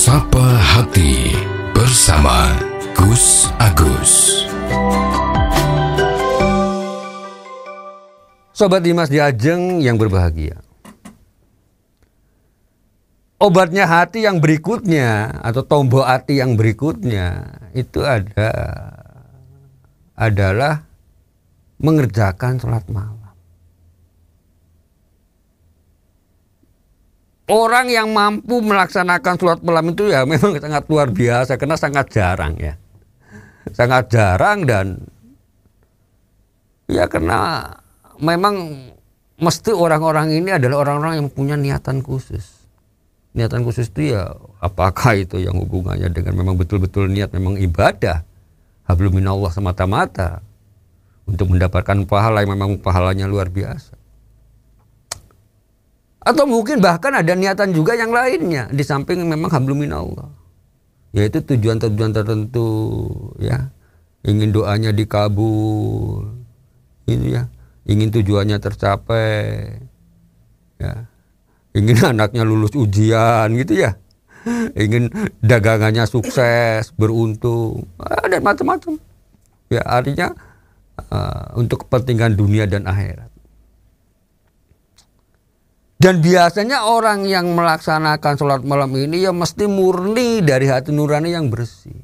Sapa Hati bersama Gus Agus. Sobat Dimas Diajeng yang berbahagia, obatnya hati yang berikutnya atau tombol hati yang berikutnya itu adalah mengerjakan sholat malam. Orang yang mampu melaksanakan sholat malam itu ya memang sangat luar biasa, karena sangat jarang ya. Sangat jarang, dan ya karena memang mesti orang-orang ini adalah orang-orang yang punya niatan khusus. Niatan khusus itu ya apakah itu yang hubungannya dengan memang betul-betul niat memang ibadah, hablum minallah semata-mata, untuk mendapatkan pahala yang memang pahalanya luar biasa. Atau mungkin bahkan ada niatan juga yang lainnya di samping memang hablum minallah, yaitu tujuan-tujuan tertentu ya, ingin doanya dikabul, itu ya, ingin tujuannya tercapai ya, ingin anaknya lulus ujian gitu ya, ingin dagangannya sukses, beruntung, dan macam-macam ya, artinya untuk kepentingan dunia dan akhirat. Dan biasanya orang yang melaksanakan sholat malam ini ya mesti murni dari hati nurani yang bersih,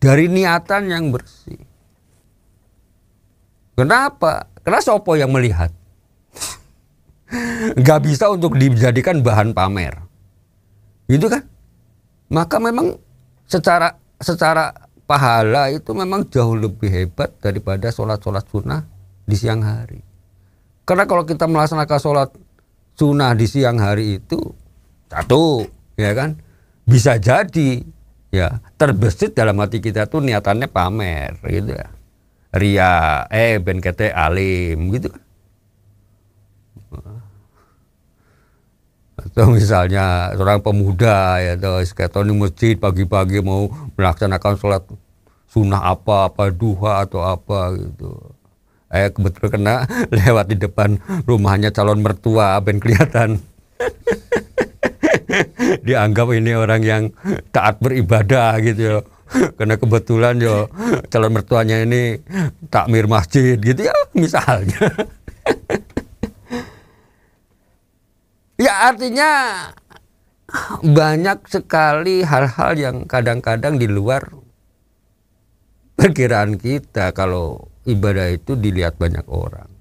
dari niatan yang bersih. Kenapa? Karena sopo yang melihat. Gak bisa untuk dijadikan bahan pamer, gitu kan? Maka memang secara pahala itu memang jauh lebih hebat daripada sholat-sholat sunnah di siang hari. Karena kalau kita melaksanakan sholat sunnah di siang hari itu, satu ya kan, bisa jadi ya terbesit dalam hati kita tuh niatannya pamer gitu ya, ria, ben kete alim gitu kan. Atau misalnya seorang pemuda ya, atau di masjid pagi-pagi mau melaksanakan sholat sunnah apa duha atau apa gitu, kebetulan kena lewat di depan rumahnya calon mertua, ben kelihatan dianggap ini orang yang taat beribadah gitu ya, karena kebetulan yo calon mertuanya ini takmir masjid gitu ya misalnya. Ya artinya banyak sekali hal-hal yang kadang-kadang di luar perkiraan kita kalau ibadah itu dilihat banyak orang.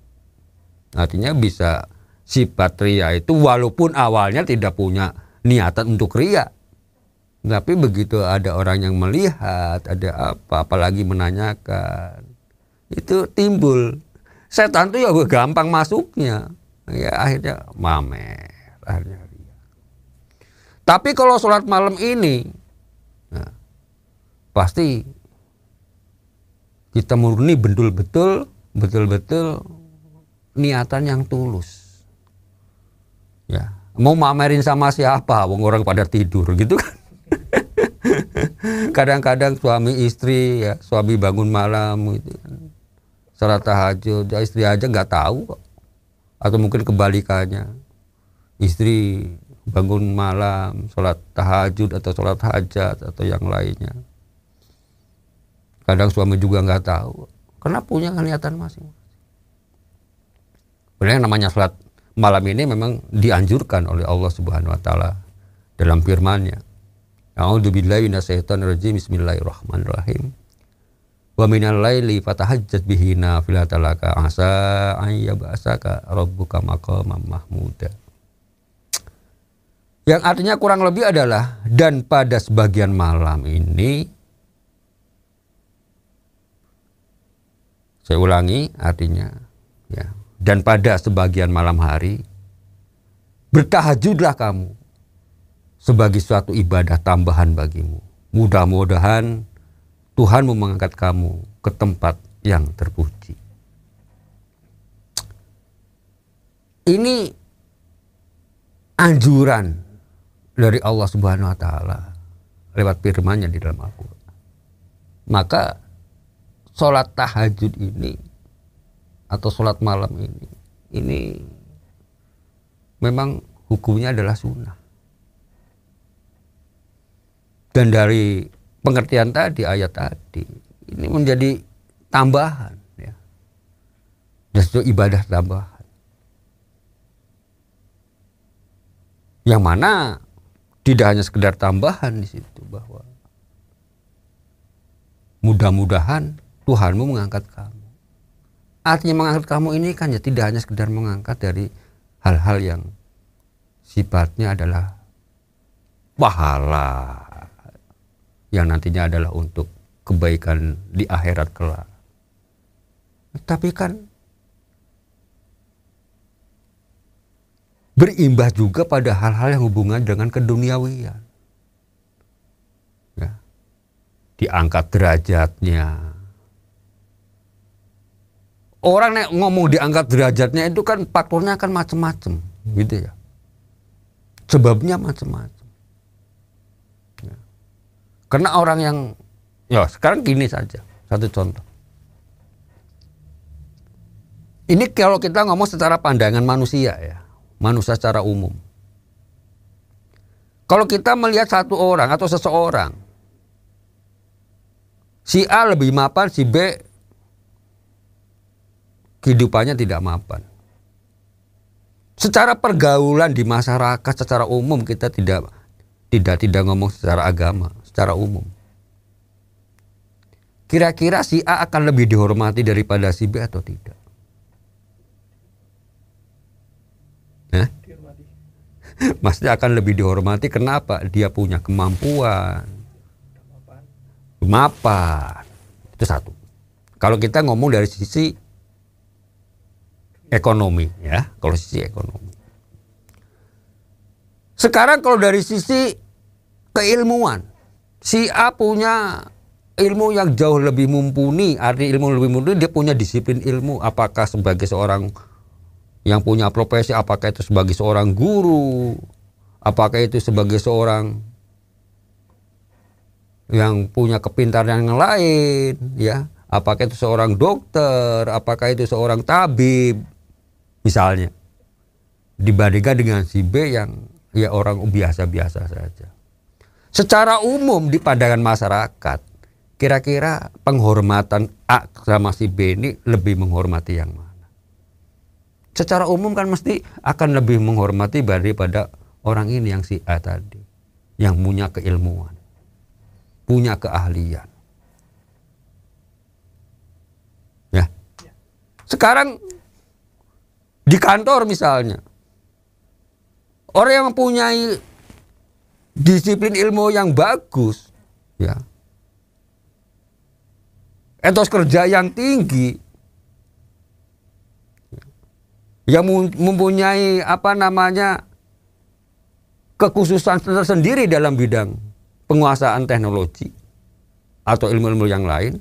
Artinya bisa sifat ria itu walaupun awalnya tidak punya niatan untuk ria, tapi begitu ada orang yang melihat, ada apa, apalagi menanyakan, itu timbul. Setan tuh ya gampang masuknya, ya akhirnya mamer, akhirnya ria. Tapi kalau sholat malam ini, nah, pasti kita murni betul-betul niatan yang tulus. Ya, mau mamerin sama siapa? Wong orang pada tidur gitu kan. Kadang-kadang suami istri ya, suami bangun malam gitu kan, salat tahajud, ya istri aja nggak tahu kok. Atau mungkin kebalikannya, istri bangun malam, salat tahajud atau salat hajat atau yang lainnya. Kadang suami juga nggak tahu, karena punya niatan masing-masing. Sebenarnya namanya sholat malam ini memang dianjurkan oleh Allah Subhanahu Wa Taala dalam firman-Nya. A'udzubillahi minasyaitonir rajim. Bismillahirrahmanirrahim. Wa minal laili fatahajjat bihi nafilatan laka asa an yab'asaka rabbuka maqaman mahmuda. Yang artinya kurang lebih adalah, dan pada sebagian malam ini, saya ulangi artinya ya, dan pada sebagian malam hari bertahajudlah kamu sebagai suatu ibadah tambahan bagimu. Mudah-mudahan Tuhanmu mengangkat kamu ke tempat yang terpuji. Ini anjuran dari Allah Subhanahu Wa Taala lewat firman-Nya di dalam Al-Quran. Maka sholat tahajud ini atau sholat malam ini memang hukumnya adalah sunnah. Dan dari pengertian tadi, ayat tadi, ini menjadi tambahan, ya. Justru ibadah tambahan. Yang mana tidak hanya sekedar tambahan di situ, bahwa mudah-mudahan Tuhanmu mengangkat kamu. Artinya mengangkat kamu ini kan ya tidak hanya sekedar mengangkat dari hal-hal yang sifatnya adalah pahala, yang nantinya adalah untuk kebaikan di akhirat kelak. Tapi kan berimbas juga pada hal-hal yang hubungan dengan keduniawian. Ya. Diangkat derajatnya. Orang ngomong diangkat derajatnya itu kan faktornya kan macam-macam, gitu ya. Sebabnya macam-macam. Ya. Karena orang yang, ya sekarang gini saja, satu contoh. Ini kalau kita ngomong secara pandangan manusia ya, manusia secara umum. Kalau kita melihat satu orang atau seseorang, si A lebih mapan, si B kehidupannya tidak mapan. Secara pergaulan di masyarakat secara umum kita tidak ngomong secara agama, secara umum. Kira-kira si A akan lebih dihormati daripada si B atau tidak? Maksudnya akan lebih dihormati, kenapa? Dia punya kemampuan, mapan. Itu satu. Kalau kita ngomong dari sisi ekonomi, ya, kalau sisi ekonomi. Sekarang kalau dari sisi keilmuan, si A punya ilmu yang jauh lebih mumpuni. Arti ilmu lebih mumpuni, dia punya disiplin ilmu. Apakah sebagai seorang yang punya profesi, apakah itu sebagai seorang guru, apakah itu sebagai seorang yang punya kepintaran yang lain, ya, apakah itu seorang dokter, apakah itu seorang tabib, misalnya, dibandingkan dengan si B yang ya orang biasa-biasa saja. Secara umum di pandangan masyarakat, kira-kira penghormatan A sama si B ini lebih menghormati yang mana? Secara umum kan mesti akan lebih menghormati daripada orang ini yang si A tadi, yang punya keilmuan, punya keahlian. Ya. Sekarang di kantor misalnya, orang yang mempunyai disiplin ilmu yang bagus, ya, etos kerja yang tinggi, yang mempunyai kekhususan tersendiri dalam bidang penguasaan teknologi atau ilmu-ilmu yang lain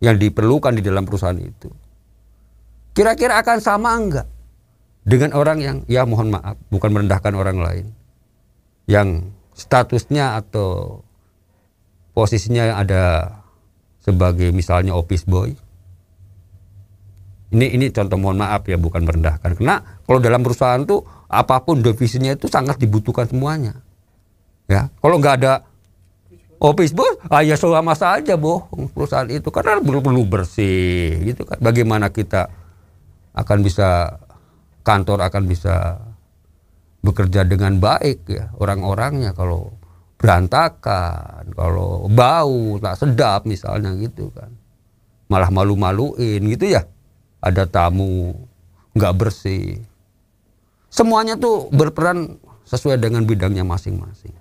yang diperlukan di dalam perusahaan itu, kira-kira akan sama enggak dengan orang yang, ya mohon maaf, bukan merendahkan orang lain, yang statusnya atau posisinya ada sebagai misalnya office boy. Ini contoh, mohon maaf ya, bukan merendahkan. Karena kalau dalam perusahaan tuh apapun divisinya itu sangat dibutuhkan semuanya. Ya, kalau nggak ada office boy, ya sama saja bohong perusahaan itu, karena perlu bersih, gitu kan. Bagaimana kita akan bisa, kantor akan bisa bekerja dengan baik ya, orang-orangnya kalau berantakan, kalau bau tak sedap misalnya gitu kan, malah malu-maluin gitu ya. Ada tamu nggak bersih. Semuanya tuh berperan sesuai dengan bidangnya masing-masing.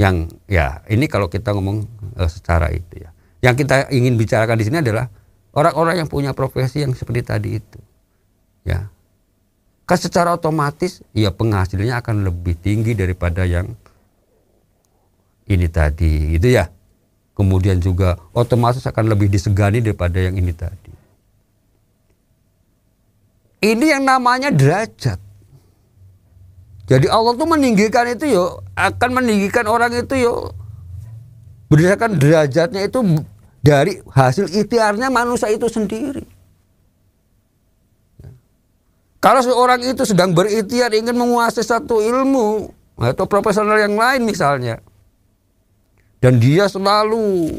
Yang ya ini kalau kita ngomong secara itu ya. Yang kita ingin bicarakan di sini adalah orang-orang yang punya profesi yang seperti tadi itu. Ya. Kan secara otomatis ya penghasilannya akan lebih tinggi daripada yang ini tadi gitu ya. Kemudian juga otomatis akan lebih disegani daripada yang ini tadi. Ini yang namanya derajat. Jadi Allah tuh meninggikan itu yo, akan meninggikan orang itu yo berdasarkan derajatnya itu dari hasil ikhtiarnya manusia itu sendiri. Kalau seorang itu sedang berikhtiar ingin menguasai satu ilmu atau profesional yang lain misalnya, Dan dia selalu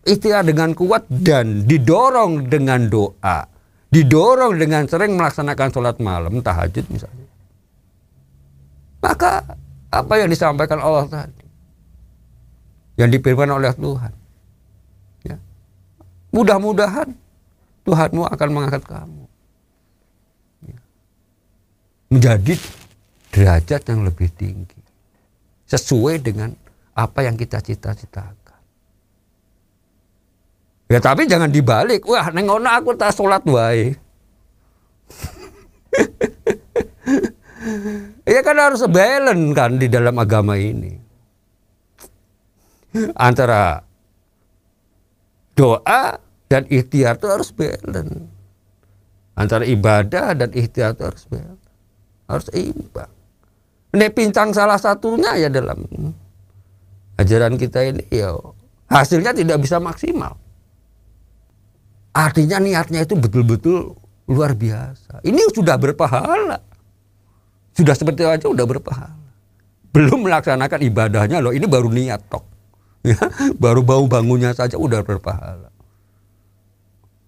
ikhtiar dengan kuat dan didorong dengan doa. Didorong dengan sering melaksanakan sholat malam, tahajud misalnya. Maka apa yang disampaikan Allah tadi, yang diberikan oleh Tuhan, ya, mudah-mudahan Tuhanmu akan mengangkat kamu, ya, menjadi derajat yang lebih tinggi, sesuai dengan apa yang kita cita-citakan. Ya tapi jangan dibalik, wah neng ono aku tak sholat wae. Ya kan harus balance kan di dalam agama ini. Antara doa dan ikhtiar itu harus balance. Antara ibadah dan ikhtiar itu harus balance. Harus imbang. Ini pincang salah satunya ya dalam ajaran kita ini ya hasilnya tidak bisa maksimal. Artinya niatnya itu betul-betul luar biasa. Ini sudah berpahala. Sudah seperti aja udah berpahala. Belum melaksanakan ibadahnya loh, ini baru niat tok. Ya, baru bau bangunnya saja udah berpahala.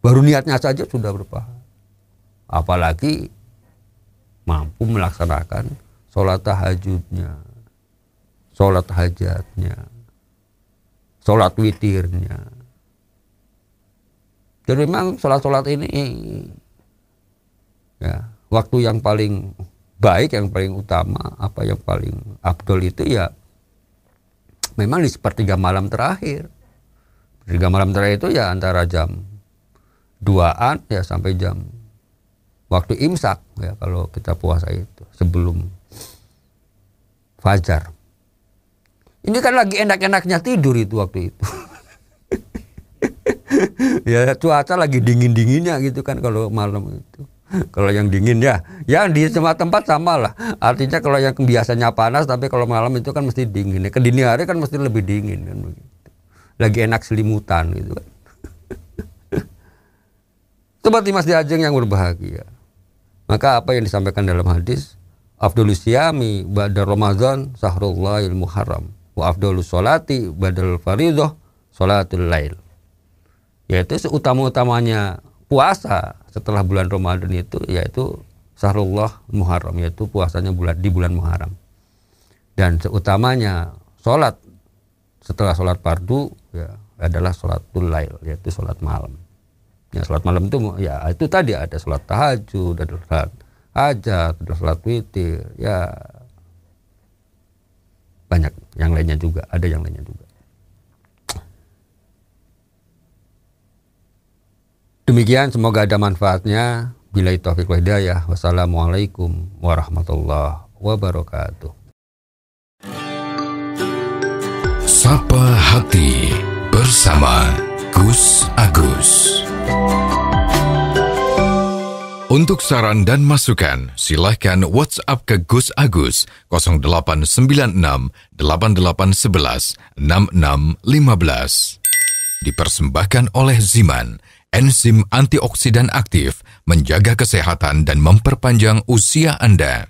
Baru niatnya saja sudah berpahala. Apalagi mampu melaksanakan sholat tahajudnya, sholat hajatnya, sholat witirnya. Dan memang sholat-sholat ini ya, waktu yang paling baik, yang paling utama, apa yang paling afdol itu ya memang di sepertiga malam terakhir. Sepertiga malam terakhir itu ya antara jam 2-an ya sampai jam waktu imsak ya kalau kita puasa itu sebelum fajar. Ini kan lagi enak-enaknya tidur itu waktu itu. Ya cuaca lagi dingin-dinginnya gitu kan kalau malam itu. Kalau yang dingin ya di semua tempat sama lah. Artinya kalau yang biasanya panas tapi kalau malam itu kan mesti dingin. Ke dini hari kan mesti lebih dingin kan begitu. Lagi enak selimutan gitu kan. Seperti Mas Diajeng yang berbahagia. Maka apa yang disampaikan dalam hadis, afdhalus siyami ba'da Ramadan sahrullahil muharram wa afdhalus sholati ba'dal fardhah sholatul lail. Yaitu seutama-utamanya puasa setelah bulan Ramadan itu yaitu Syahrullah Muharram, yaitu puasanya di bulan Muharram. Dan seutamanya sholat setelah sholat fardu ya adalah sholatul lail, yaitu sholat malam. Ya sholat malam itu ya itu tadi ada sholat tahajud, ada sholat hajat, ada sholat witir, ya banyak yang lainnya juga, ada yang lainnya juga. Demikian, semoga ada manfaatnya. Billahi taufiq wal hidayah. Wassalamualaikum warahmatullahi wabarakatuh. Sapa Hati bersama Gus Agus. Untuk saran dan masukan, silahkan WhatsApp ke Gus Agus 0896 8811 6615. Dipersembahkan oleh Ziman, enzim antioksidan aktif, menjaga kesehatan dan memperpanjang usia Anda.